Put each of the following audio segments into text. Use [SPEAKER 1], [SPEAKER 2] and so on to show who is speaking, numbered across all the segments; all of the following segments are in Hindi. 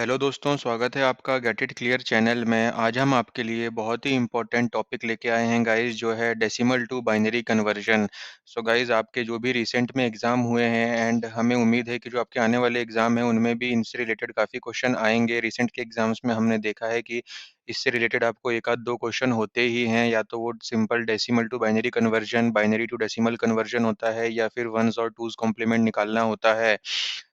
[SPEAKER 1] हेलो दोस्तों, स्वागत है आपका गेट इट क्लियर चैनल में। आज हम आपके लिए बहुत ही इम्पोर्टेंट टॉपिक लेके आए हैं गाइस, जो है decimal to binary conversion. So guys, आपके जो भी रिसेंट में एग्ज़ाम हुए हैं एंड हमें उम्मीद है कि जो आपके आने वाले एग्ज़ाम हैं उनमें भी इनसे रिलेटेड काफ़ी क्वेश्चन आएंगे। रिसेंट के एग्ज़ाम्स में हमने देखा है कि इससे रिलेटेड आपको एक आध दो क्वेश्चन होते ही हैं, या तो वो simple decimal to binary conversion, binary to decimal conversion होता है, या फिर वंस और टूज़ कॉम्प्लीमेंट निकालना होता है।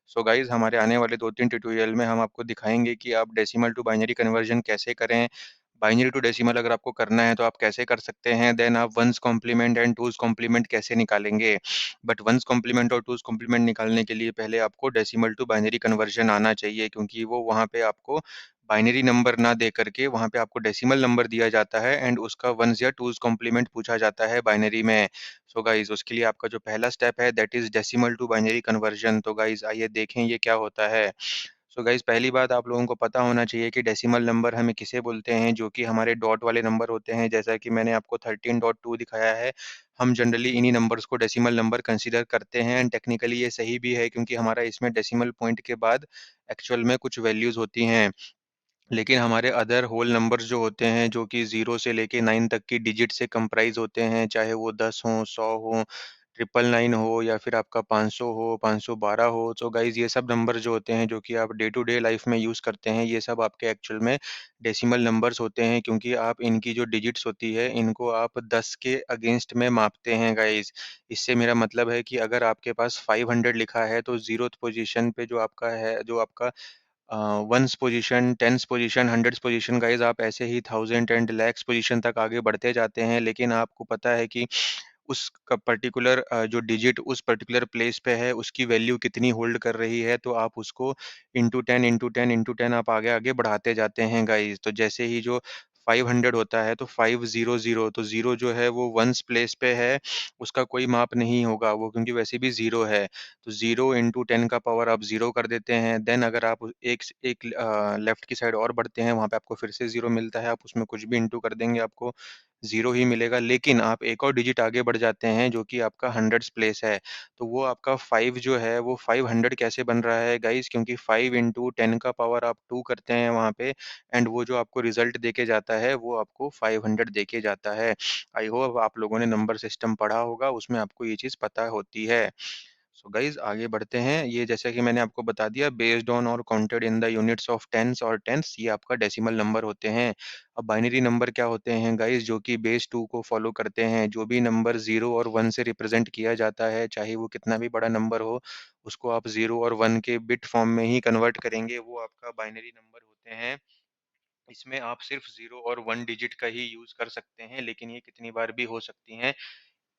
[SPEAKER 1] सो गाइज, हमारे आने वाले 2-3 ट्यूटोरियल में हम आपको दिखाएंगे कि आप डेसिमल टू बाइनरी कन्वर्जन कैसे करें। बाइनरी टू डेसिमल अगर आपको करना है तो आप कैसे कर सकते हैं। देन आप one's complement and two's complement कैसे निकालेंगे। बट वंस कॉम्प्लीमेंट और टूज कॉम्प्लीमेंट निकालने के लिए पहले आपको डेसिमल टू बाइनरी कन्वर्जन आना चाहिए, क्योंकि वो वहाँ पे आपको बाइनरी नंबर ना दे करके वहाँ पे आपको डेसिमल नंबर दिया जाता है एंड उसका वंस या टूज कॉम्प्लीमेंट पूछा जाता है बाइनरी में। सो गाइज, उसके लिए आपका जो पहला स्टेप है that is decimal to binary conversion. तो गाइज आइए देखें ये क्या होता है। सो गाइज, पहली बात आप लोगों को पता होना चाहिए कि डेसिमल नंबर हमें किसे बोलते हैं, जो कि हमारे डॉट वाले नंबर होते हैं। जैसा कि मैंने आपको 13.2 दिखाया है, हम जनरली इन्हीं नंबर्स को डेसिमल नंबर कंसीडर करते हैं एंड टेक्निकली ये सही भी है, क्योंकि हमारा इसमें डेसिमल पॉइंट के बाद एक्चुअल में कुछ वैल्यूज होती हैं। लेकिन हमारे अदर होल नंबर्स जो होते हैं, जो कि 0 से लेके 9 तक की डिजिट से कंप्राइज़ होते हैं, चाहे वो 10 हो, 100 हो, 999 हो, या फिर आपका 500 हो, 512 हो। तो गाइज़, ये सब नंबर जो होते हैं, जो कि आप डे टू डे लाइफ़ में यूज़ करते हैं, ये सब आपके एक्चुअल में डेसिमल नंबर्स होते हैं, क्योंकि आप इनकी जो डिजिट्स होती है, इनको आप 10 के अगेंस्ट में मापते हैं गाइज़। इससे मेरा मतलब है कि अगर आपके पास 500 लिखा है, तो 0th पोज़ीशन पे जो आपका है, जो आपका ones position, tens position, hundreds position, guys आप ऐसे ही थाउजेंड एंड लैक्स पोजीशन तक आगे बढ़ते जाते हैं। लेकिन आपको पता है कि उस पर्टिकुलर जो डिजिट उस पर्टिकुलर प्लेस पे है, उसकी वैल्यू कितनी होल्ड कर रही है, तो आप उसको into ten into ten into ten आप आगे आगे बढ़ाते जाते हैं गाइस। तो जैसे ही जो 500 होता है, तो 500, तो जीरो जो है वो वंस प्लेस पे है, उसका कोई माप नहीं होगा वो, क्योंकि वैसे भी जीरो है। तो 0 इंटू 10 का पावर आप 0 कर देते हैं। देन अगर आप एक लेफ्ट की साइड और बढ़ते हैं, वहाँ पे आपको फिर से 0 मिलता है। आप उसमें कुछ भी इंटू कर देंगे, आपको 0 ही मिलेगा। लेकिन आप एक और डिजिट आगे बढ़ जाते हैं, जो कि आपका हंड्रेड्स प्लेस है। तो वो आपका 5 जो है, वो 500 कैसे बन रहा है गाइज़? क्योंकि 5 इंटू 10 का पावर आप 2 करते हैं वहाँ पे, एंड वो जो आपको रिज़ल्ट देके जाता है, वो आपको 500 देके जाता है। आई होप आप लोगों ने नंबर सिस्टम पढ़ा होगा, उसमें आपको ये चीज़ पता होती है। सो गाइज, आगे बढ़ते हैं। ये जैसा कि मैंने आपको बता दिया, बेस्ड ऑन और counted in the units of tens और टेंस, ये आपका डेसिमल नंबर होते हैं। अब बाइनरी नंबर क्या होते हैं गाइज? जो कि बेस 2 को फॉलो करते हैं। जो भी नंबर 0 और 1 से रिप्रेजेंट किया जाता है, चाहे वो कितना भी बड़ा नंबर हो, उसको आप 0 और 1 के बिट फॉर्म में ही कन्वर्ट करेंगे, वो आपका बाइनरी नंबर होते हैं। इसमें आप सिर्फ 0 और 1 डिजिट का ही यूज कर सकते हैं, लेकिन ये कितनी बार भी हो सकती हैं।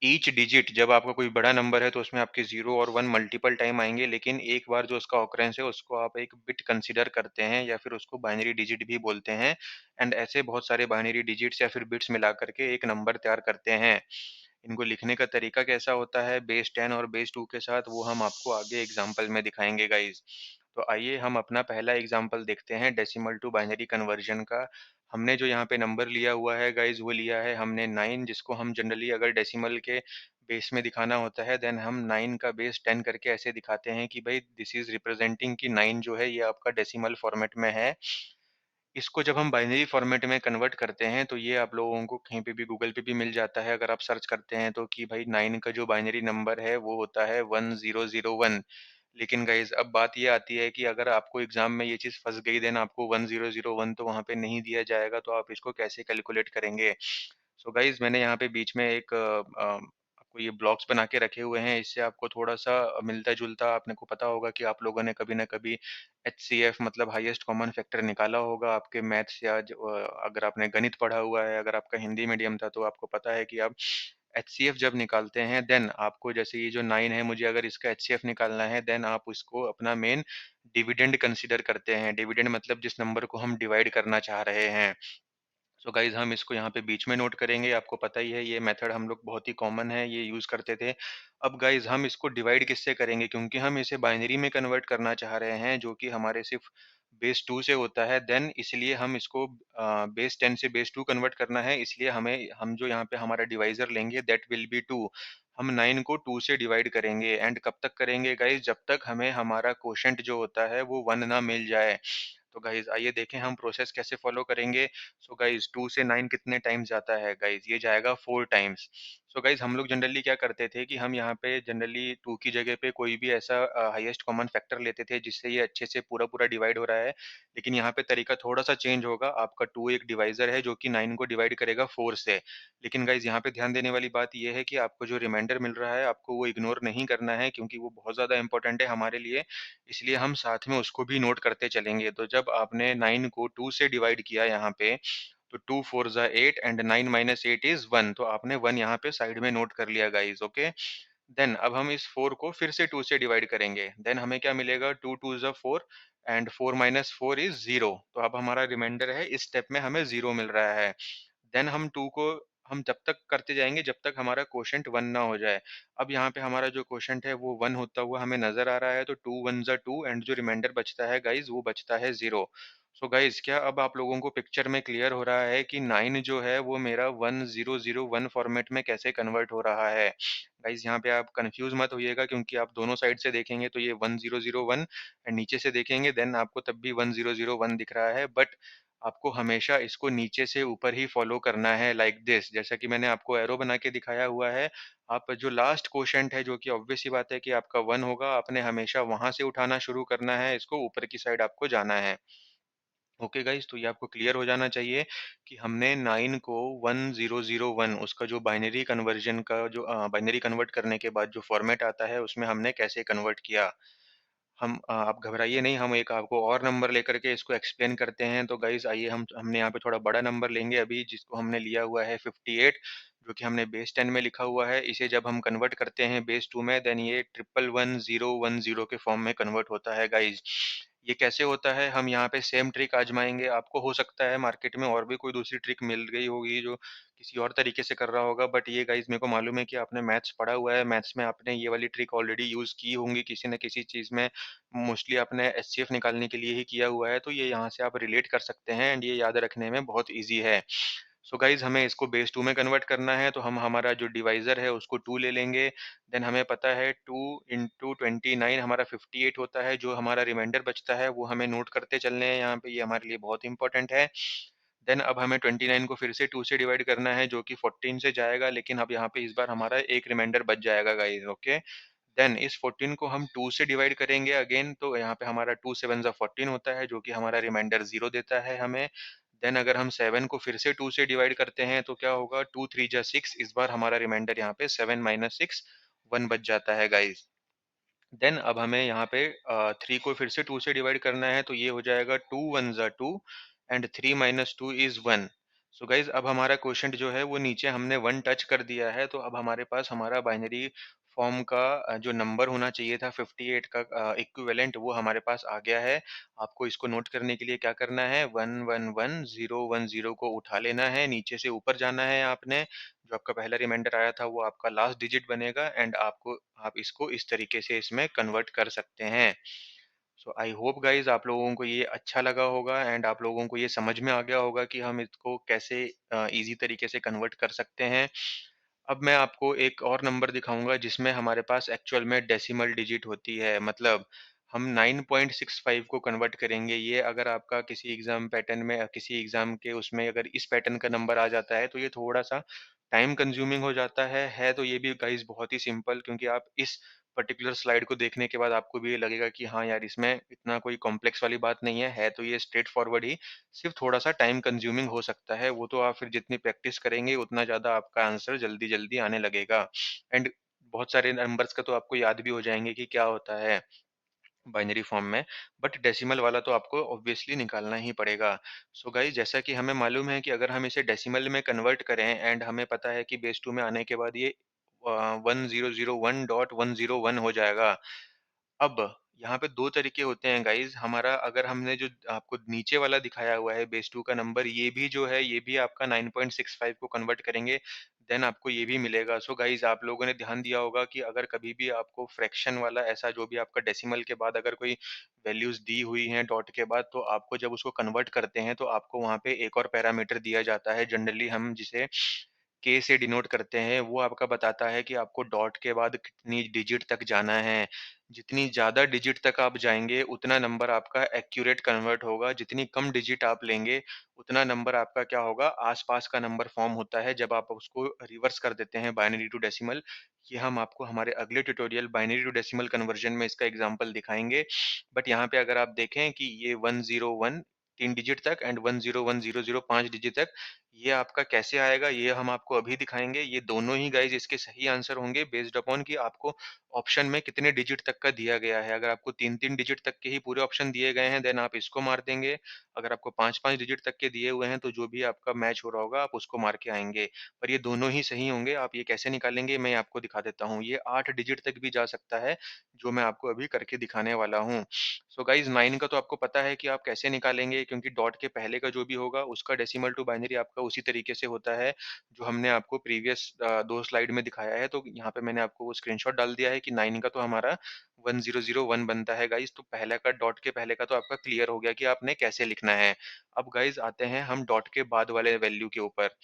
[SPEAKER 1] ईच डिजिट, जब आपका कोई बड़ा नंबर है, तो उसमें आपके 0 और 1 मल्टीपल टाइम आएँगे, लेकिन एक बार जो उसका ऑकरेंस है, उसको आप एक बिट कंसीडर करते हैं, या फिर उसको बाइनरी डिजिट भी बोलते हैं। एंड ऐसे बहुत सारे बाइनरी डिजिट्स या फिर बिट्स मिला करके एक नंबर तैयार करते हैं। इनको लिखने का तरीका कैसा होता है बेस 10 और बेस 2 के साथ, वो हम आपको आगे एग्जाम्पल में दिखाएँगे गाइज़। तो आइए हम अपना पहला एग्जाम्पल देखते हैं डेसिमल टू बाइनरी कन्वर्जन का। हमने जो यहाँ पे नंबर लिया हुआ है गाइज़, वो लिया है हमने 9, जिसको हम जनरली अगर डेसिमल के बेस में दिखाना होता है, देन हम 9 का बेस 10 करके ऐसे दिखाते हैं कि भाई दिस इज़ रिप्रेजेंटिंग कि 9 जो है ये आपका डेसिमल फॉर्मेट में है। इसको जब हम बाइनरी फॉर्मेट में कन्वर्ट करते हैं, तो ये आप लोगों को कहीं पे भी गूगल पे भी मिल जाता है, अगर आप सर्च करते हैं तो, कि भाई 9 का जो बाइनरी नंबर है वो होता है 1001। लेकिन गाइज़, अब बात ये आती है कि अगर आपको एग्ज़ाम में ये चीज़ फँस गई, देन आपको 1001 तो वहाँ पे नहीं दिया जाएगा, तो आप इसको कैसे कैलकुलेट करेंगे? सो गाइज़, मैंने यहाँ पे बीच में एक आपको ये ब्लॉक्स बना के रखे हुए हैं, इससे आपको थोड़ा-सा मिलता-जुलता, आपने को पता होगा कि आप लोगों ने कभी न कभी एचसीएफ मतलब हाईएस्ट कॉमन फैक्टर निकाला होगा आपके मैथ्स, या अगर आपने गणित पढ़ा हुआ है, अगर आपका हिंदी मीडियम था, तो आपको पता है कि आप एचसीएफ जब निकालते हैं, देन आपको जैसे ये जो 9 है, मुझे अगर इसका एचसीएफ निकालना है, देन आप इसको अपना मेन डिविडेंड कंसीडर करते हैं। डिविडेंड मतलब जिस नंबर को हम डिवाइड करना चाह रहे हैं। सो गाइज़, हम इसको यहाँ पे बीच में नोट करेंगे। आपको पता ही है, ये मेथड हम लोग बहुत ही कॉमन है, ये यूज़ करते थे। अब गाइज़, हम इसको डिवाइड किससे करेंगे? क्योंकि हम इसे बाइनरी में कन्वर्ट करना चाह रहे हैं, जो कि हमारे सिर्फ़ बेस 2 से होता है। देन इसलिए हम इसको बेस 10 से बेस 2 कन्वर्ट करना है, इसलिए हम जो यहाँ पे हमारा डिवाइज़र लेंगे, दैट विल बी 2। हम 9 को 2 से डिवाइड करेंगे, एंड कब तक करेंगे गाइज़? जब तक हमें हमारा क्वोशिएंट जो होता है, वो 1 ना मिल जाए। तो गाइज़ आइए देखें हम प्रोसेस कैसे फ़ॉलो करेंगे। सो गाइज़ 2 से 9 कितने टाइम्स जाता है गाइज़? ये जाएगा 4 टाइम्स। सो गाइज़ हम लोग जनरली क्या करते थे कि हम यहाँ पे जनरली 2 की जगह पे कोई भी ऐसा हाईएस्ट कॉमन फैक्टर लेते थे जिससे ये अच्छे से पूरा-पूरा डिवाइड हो रहा है। लेकिन यहाँ पे तरीका थोड़ा-सा चेंज होगा। आपका 2 एक डिवाइज़र है जो कि 9 को डिवाइड करेगा 4 से। लेकिन गाइज़ यहाँ पे ध्यान देने वाली बात ये है कि आपको जो रिमाइंडर मिल रहा है, आपको वो इग्नोर नहीं करना है क्योंकि वो बहुत ज़्यादा इम्पोर्टेंट है हमारे लिए। इसलिए हम साथ में उसको भी नोट करते चलेंगे। तो जब आपने 9 को 2 से डिवाइड किया यहाँ पे, तो 2 4 ज़ा 8 एंड 9 माइनस 8 इज़ 1, तो आपने 1 यहाँ पे साइड में नोट कर लिया गाइज़, ओके? देन अब हम इस 4 को फिर से 2 से डिवाइड करेंगे। देन हमें क्या मिलेगा, 2 2 ज़ा 4 एंड 4 माइनस 4 इज़ 0। तो अब हमारा रिमाइंडर है, इस स्टेप में हमें 0 मिल रहा है। देन हम 2 को हम तब तक करते जाएँगे जब तक हमारा क्वोटिएंट 1 ना हो जाए। अब यहाँ पे हमारा जो क्वोटिएंट है वो 1 होता हुआ हमें नज़र आ रहा है, तो 2 1 ज़ा 2 एंड जो रिमाइंडर बचता है गाइज़ वो बचता है 0। सो गाइज़ क्या अब आप लोगों को पिक्चर में क्लियर हो रहा है कि 9 जो है वो मेरा 1001 फॉर्मेट में कैसे कन्वर्ट हो रहा है? गाइज़ यहाँ पे आप कन्फ्यूज़ मत होइएगा क्योंकि आप दोनों साइड से देखेंगे तो ये 1001 एंड नीचे से देखेंगे देन आपको तब भी 1001 दिख रहा है, बट आपको हमेशा इसको नीचे से ऊपर ही फॉलो करना है लाइक दिस। जैसा कि मैंने आपको एरो बना के दिखाया हुआ है। आप जो लास्ट क्वोटिएंट है जो कि ऑब्वियस सी बात है कि आपका 1 होगा, आपने हमेशा वहाँ से उठाना शुरू करना है, इसको ऊपर की साइड आपको जाना है। ओके गाइस, तो ये आपको क्लियर हो जाना चाहिए कि हमने 9 को 1001 उसका जो बाइनरी कन्वर्जन का जो बाइनरी कन्वर्ट करने के बाद जो फॉर्मेट आता है उसमें हमने कैसे कन्वर्ट किया। आप घबराइए नहीं, हम एक आपको और नंबर लेकर के इसको एक्सप्लेन करते हैं। तो गाइज़ आइए हमने यहाँ पे थोड़ा बड़ा नंबर लेंगे अभी, जिसको हमने लिया हुआ है 58, जो कि हमने बेस 10 में लिखा हुआ है। इसे जब हम कन्वर्ट करते हैं बेस 2 में, देन ये 111010 के फॉर्म में कन्वर्ट होता है गाइज़। ये कैसे होता है, हम यहाँ पे सेम ट्रिक आज़माएँगे। आपको हो सकता है मार्केट में और भी कोई दूसरी ट्रिक मिल गई होगी जो किसी और तरीके से कर रहा होगा, बट ये गाइज़ मेरे को मालूम है कि आपने मैथ्स पढ़ा हुआ है। मैथ्स में आपने ये वाली ट्रिक ऑलरेडी यूज़ की होंगी किसी न किसी चीज़ में। मोस्टली आपने एचसीएफ निकालने के लिए ही किया हुआ है, तो ये यहाँ से आप रिलेट कर सकते हैं एंड ये याद रखने में बहुत ईज़ी है। सो गाइज़ हमें इसको बेस 2 में कन्वर्ट करना है, तो हम हमारा जो डिवाइज़र है उसको 2 ले लेंगे। देन हमें पता है 2 इंटू 29 हमारा 58 होता है, जो हमारा रिमाइंडर बचता है वो हमें नोट करते चलने हैं यहाँ पे, ये हमारे लिए बहुत इंपॉर्टेंट है। देन अब हमें 29 को फिर से 2 से डिवाइड करना है जो कि 14 से जाएगा, लेकिन अब यहाँ पे इस बार हमारा एक रिमाइंडर बच जाएगा गाइज़, ओके? देन इस 14 को हम 2 से डिवाइड करेंगे अगेन, तो यहाँ पे हमारा 2 7 ज़ा 14 होता है जो कि हमारा रिमाइंडर 0 देता है हमें। देन अगर हम 7 को फिर से 2 से डिवाइड करते हैं तो क्या होगा, 2 3 ज़ा 6, इस बार हमारा रिमाइंडर यहाँ पे 7 माइनस 6 1 बच जाता है गाइज़। देन अब हमें यहाँ पे 3 को फिर से 2 से डिवाइड करना है, तो ये हो जाएगा 2 1 ज़ा 2 and 3 minus 2 is 1। So guys अब हमारा क्वोटिएंट जो है वो नीचे हमने 1 टच कर दिया है, तो अब हमारे पास हमारा बाइनरी फॉर्म का जो नंबर होना चाहिए था 58 का इक्विवेलेंट, वो हमारे पास आ गया है। आपको इसको नोट करने के लिए क्या करना है, 111010 को उठा लेना है, नीचे से ऊपर जाना है आपने। जो आपका पहला रिमाइंडर आया था वो आपका लास्ट डिजिट बनेगा एंड आप इसको इस तरीके से इसमें कन्वर्ट कर सकते हैं। सो आई होप गाइज़ आप लोगों को ये अच्छा लगा होगा एंड आप लोगों को ये समझ में आ गया होगा कि हम इसको कैसे ईज़ी तरीके से कन्वर्ट कर सकते हैं। अब मैं आपको एक और नंबर दिखाऊँगा जिसमें हमारे पास एक्चुअल में डेसिमल डिजिट होती है। मतलब हम 9.65 को कन्वर्ट करेंगे। ये अगर आपका किसी एग्ज़ाम पैटर्न में किसी एग्ज़ाम के उसमें अगर इस पैटर्न का नंबर आ जाता है, तो ये थोड़ा-सा टाइम कंज्यूमिंग हो जाता है। है तो ये भी गाइज़ बहुत ही सिंपल, क्योंकि आप इस पर्टिकुलर स्लाइड को देखने के बाद आपको भी ये लगेगा कि हाँ यार, इसमें इतना कोई कॉम्प्लेक्स वाली बात नहीं है। है तो ये स्ट्रेट फॉरवर्ड ही, सिर्फ़ थोड़ा-सा टाइम कंज्यूमिंग हो सकता है। वो तो आप फिर जितनी प्रैक्टिस करेंगे उतना ज़्यादा आपका आंसर जल्दी-जल्दी आने लगेगा। एंड बहुत सारे नंबर्स का तो आपको याद भी हो जाएँगे कि क्या होता है बाइनरी फॉर्म में, बट डेसिमल वाला तो आपको ऑब्वियसली निकालना ही पड़ेगा। सो गाइस जैसा कि हमें मालूम है कि अगर हम इसे डेसिमल में कन्वर्ट करें एंड हमें पता है कि बेस 2 में आने के बाद ये 1001.101 हो जाएगा। अब यहाँ पे 2 तरीके होते हैं गाइज़, हमारा अगर हमने जो आपको नीचे वाला दिखाया हुआ है बेस 2 का नंबर, ये भी जो है ये भी आपका 9.65 को कन्वर्ट करेंगे, देन आपको ये भी मिलेगा। सो गाइज़ आप लोगों ने ध्यान दिया होगा कि अगर कभी भी आपको फ्रैक्शन वाला ऐसा जो भी आपका डेसिमल के बाद अगर कोई वैल्यूज़ दी हुई हैं डॉट के बाद, तो आपको जब उसको कन्वर्ट करते हैं तो आपको वहाँ पे एक और पैरामीटर दिया जाता है, जनरली हम जिसे के से डिनोट करते हैं, वो आपका बताता है कि आपको डॉट के बाद कितनी डिजिट तक जाना है। जितनी ज़्यादा डिजिट तक आप जाएँगे, उतना नंबर आपका एक्यूरेट कन्वर्ट होगा, जितनी कम डिजिट आप लेंगे, उतना नंबर आपका क्या होगा, आस-पास का नंबर फ़ॉर्म होता है जब आप उसको रिवर्स कर देते हैं बाइनरी टू डेसिमल। ये हम आपको हमारे अगले tutorial binary to decimal conversion में इसका एग्ज़ाम्पल दिखाएँगे। बट यहाँ पे अगर आप देखें कि ये 101 3 डिजिट तक एंड 10100 5 डिजिट तक, ये आपका कैसे आएगा, ये हम आपको अभी दिखाएँगे। ये दोनों ही गाइज़ इसके सही आंसर होंगे बेस्ड अपॉन कि आपको ऑप्शन में कितने डिजिट तक का दिया गया है। अगर आपको 3-3 डिजिट तक के ही पूरे ऑप्शन दिए गए हैं, देन आप इसको मार देंगे। अगर आपको 5-5 डिजिट तक के दिए हुए हैं, तो जो भी आपका मैच हो रहा होगा, आप उसको मार के आएँगे। पर ये दोनों ही सही होंगे। आप ये कैसे निकालेंगे, मैं आपको दिखा देता हूँ। ये 8 डिजिट तक भी जा सकता है, जो मैं आपको अभी करके दिखाने वाला हूँ। सो गाइज़ 9 का तो आपको पता है कि आप कैसे निकालेंगे, क्योंकि डॉट के पहले का जो भी होगा, उसका डेसिमल टू बाइनरी आपका उसी तरीके से होता है, जो हमने आपको प्रीवियस 2 स्लाइड में दिखाया है। तो यहाँ पे मैंने आपको वो स्क्रीनशॉट डाल दिया है कि 9 का तो हमारा 1001 बनता है गाइज़। तो पहले का डॉट के पहले का तो आपका क्लियर हो गया कि आपने कैसे लिखना है। अब गाइज़ आते हैं हम डॉट के बाद वाले वैल्यू के ऊपर।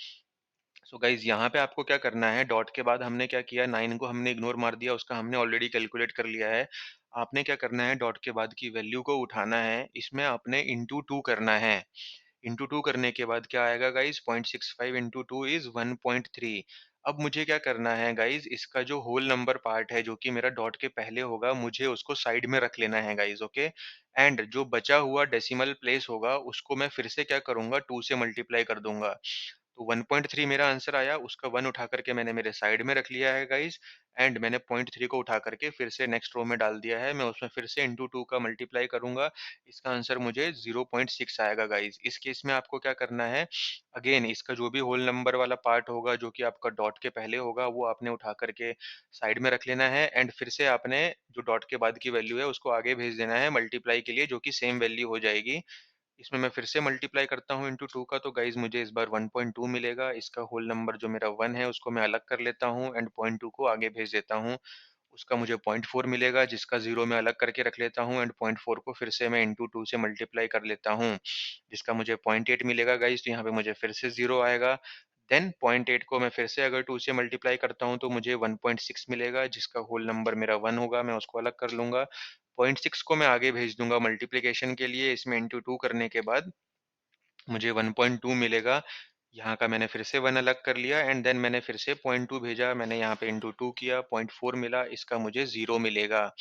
[SPEAKER 1] सो गाइज़ यहाँ पे आपको क्या करना है, डॉट के बाद हमने क्या किया, 9 को हमने इग्नोर मार दिया, उसका हमने ऑलरेडी कैलकुलेट कर लिया है। आपने क्या करना है, डॉट के बाद की वैल्यू को उठाना है, इसमें आपने इंटू 2 करना है। इंटू 2 करने के बाद क्या आएगा गाइज़, 0.65 इंटू 2 इज़ 1.3। अब मुझे क्या करना है गाइज़, इसका जो होल नंबर पार्ट है, जो कि मेरा डॉट के पहले होगा, मुझे उसको साइड में रख लेना है गाइज़, ओके? एंड जो बचा हुआ डेसिमल प्लेस होगा, उसको मैं फिर से क्या करूँगा, 2 से मल्टीप्लाई कर दूँगा। तो 1.3 मेरा आंसर आया, उसका 1 उठा करके मैंने मेरे साइड में रख लिया है गाइज़, एंड मैंने 0.3 को उठा करके फिर से नेक्स्ट रो में डाल दिया है। मैं उसमें फिर से इंटू 2 का मल्टीप्लाई करूँगा, इसका आंसर मुझे 0.6 आएगा गाइज़। इस केस में आपको क्या करना है, अगेन इसका जो भी होल नंबर वाला पार्ट होगा, जो कि आपका डॉट के पहले होगा, वो आपने उठा करके साइड में रख लेना है, एंड फिर से आपने जो डॉट के बाद की वैल्यू है, उसको आगे भेज देना है मल्टीप्लाई के लिए, जो कि सेम वैल्यू हो जाएगी। इसमें मैं फिर से मल्टीप्लाई करता हूँ इंटू 2 का, तो गाइज़ मुझे इस बार 1.2 मिलेगा। इसका होल नंबर जो मेरा 1 है, उसको मैं अलग कर लेता हूँ एंड 0.2 को आगे भेज देता हूँ। उसका मुझे 0.4 मिलेगा, जिसका 0 मैं अलग करके रख लेता हूँ, एंड 0.4 को फिर से मैं इंटू 2 से मल्टीप्लाई कर लेता हूँ, जिसका मुझे 0.8 मिलेगा गाइज़। तो यहाँ पे मुझे फिर से 0 आएगा। देन 0.8 को मैं फिर से अगर 2 से मल्टीप्लाई करता हूँ, तो मुझे 1.6 मिलेगा, जिसका होल नंबर मेरा 1 होगा, मैं उसको अलग कर लूँगा। 0.6 को मैं आगे भेज दूँगा मल्टीप्लिकेशन के लिए, इसमें इंटू 2 करने के बाद मुझे 1.2 मिलेगा। यहाँ का मैंने फिर से 1 अलग कर लिया, एंड देन मैंने फिर से 0.2 भेजा, मैंने यहाँ पे इंटू 2 किया, 0.4 मिला, इसका मुझे 0 मिलेगा।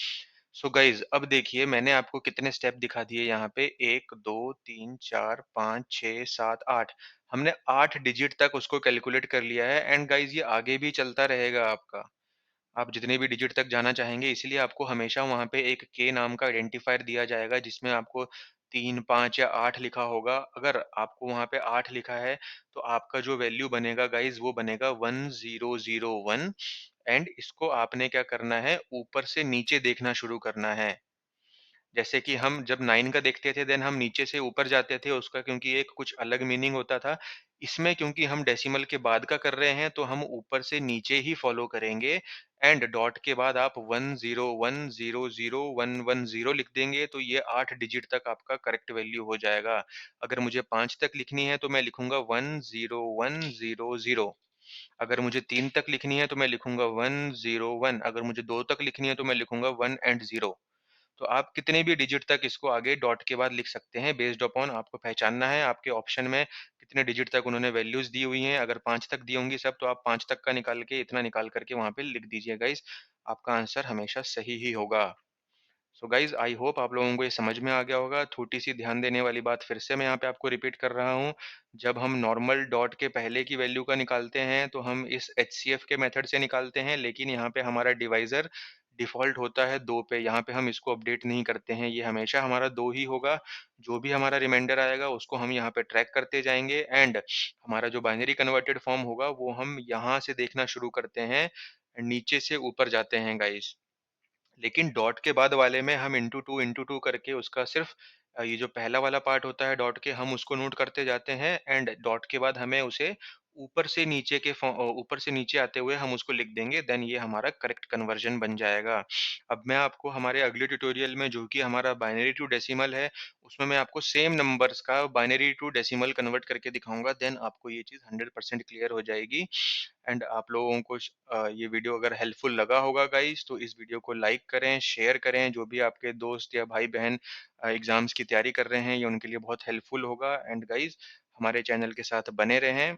[SPEAKER 1] सो गाइज़ अब देखिए, मैंने आपको कितने स्टेप दिखा दिए यहाँ पे, 1, 2, 3, 4, 5, 6, 7, 8। हमने 8 डिजिट तक उसको कैलकुलेट कर लिया है, एंड गाइज़ ये आगे भी चलता रहेगा आपका। आप जितने भी डिजिट तक जाना चाहेंगे, इसलिए आपको हमेशा वहाँ पे एक के नाम का आइडेंटिफायर दिया जाएगा, जिसमें आपको 3, 5 या 8 लिखा होगा। अगर आपको वहाँ पे 8 लिखा है, तो आपका जो वैल्यू बनेगा गाइज़, वो बनेगा 1001, एंड इसको आपने क्या करना है, ऊपर से नीचे देखना शुरू करना है। जैसे कि हम जब 9 का देखते थे, देन हम नीचे से ऊपर जाते थे उसका, क्योंकि एक कुछ अलग मीनिंग होता था। इसमें क्योंकि हम डेसिमल के बाद का कर रहे हैं, तो हम ऊपर से नीचे ही फ़ॉलो करेंगे, एंड डॉट के बाद आप 10100110 लिख देंगे, तो ये 8 डिजिट तक आपका करेक्ट वैल्यू हो जाएगा। अगर मुझे 5 तक लिखनी है, तो मैं लिखूँगा 10100। अगर मुझे 3 तक लिखनी है, तो मैं लिखूँगा 101। अगर मुझे 2 तक लिखनी है, तो मैं लिखूँगा 1 एंड 0। तो आप कितने भी डिजिट तक इसको आगे डॉट के बाद लिख सकते हैं, बेस्ड अपॉन आपको पहचानना है आपके ऑप्शन में कितने डिजिट तक उन्होंने वैल्यूज़ दी हुई हैं। अगर 5 तक दी होंगी सब, तो आप 5 तक का निकाल के इतना निकाल करके वहाँ पे लिख दीजिए गाइज़, आपका आंसर हमेशा सही ही होगा। सो गाइज़ आई होप आप लोगों को ये समझ में आ गया होगा। छोटी-सी ध्यान देने वाली बात फिर से मैं यहाँ पे आपको रिपीट कर रहा हूँ। जब हम नॉर्मल डॉट के पहले की वैल्यू का निकालते हैं, तो हम इस एचसीएफ के मेथड से निकालते हैं, लेकिन यहाँ पे हमारा डिवाइज़र डिफ़ॉल्ट होता है 2 पे। यहाँ पे हम इसको अपडेट नहीं करते हैं, ये हमेशा हमारा 2 ही होगा। जो भी हमारा रिमाइंडर आएगा, उसको हम यहाँ पे ट्रैक करते जाएँगे, एंड हमारा जो बाइनरी कन्वर्टेड फॉर्म होगा, वो हम यहाँ से देखना शुरू करते हैं, नीचे से ऊपर जाते हैं गाइज़। लेकिन डॉट के बाद वाले में हम इंटू 2 करके उसका सिर्फ़ ये जो पहला वाला पार्ट होता है डॉट के, हम उसको नोट करते जाते हैं, एंड डॉट के बाद हमें उसे ऊपर से नीचे आते हुए हम उसको लिख देंगे, देन ये हमारा करेक्ट कन्वर्जन बन जाएगा। अब मैं आपको हमारे अगले ट्यूटोरियल में, जो कि हमारा बाइनरी टू डेसिमल है, उसमें मैं आपको सेम नंबर्स का बाइनरी टू डेसिमल कन्वर्ट करके दिखाऊँगा, देन आपको ये चीज़ 100% क्लियर हो जाएगी। एंड आप लोगों को ये वीडियो अगर हेल्पफुल लगा होगा गाइस, तो इस वीडियो को लाइक करें, शेयर करें। जो भी आपके दोस्त या भाई-बहन एग्ज़ाम्स की तैयारी कर रहे हैं, ये उनके लिए बहुत हेल्पफुल होगा। एंड गाइस, हमारे चैनल के साथ बने रहें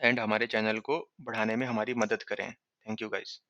[SPEAKER 1] एंड हमारे चैनल को बढ़ाने में हमारी मदद करें। Thank you guys.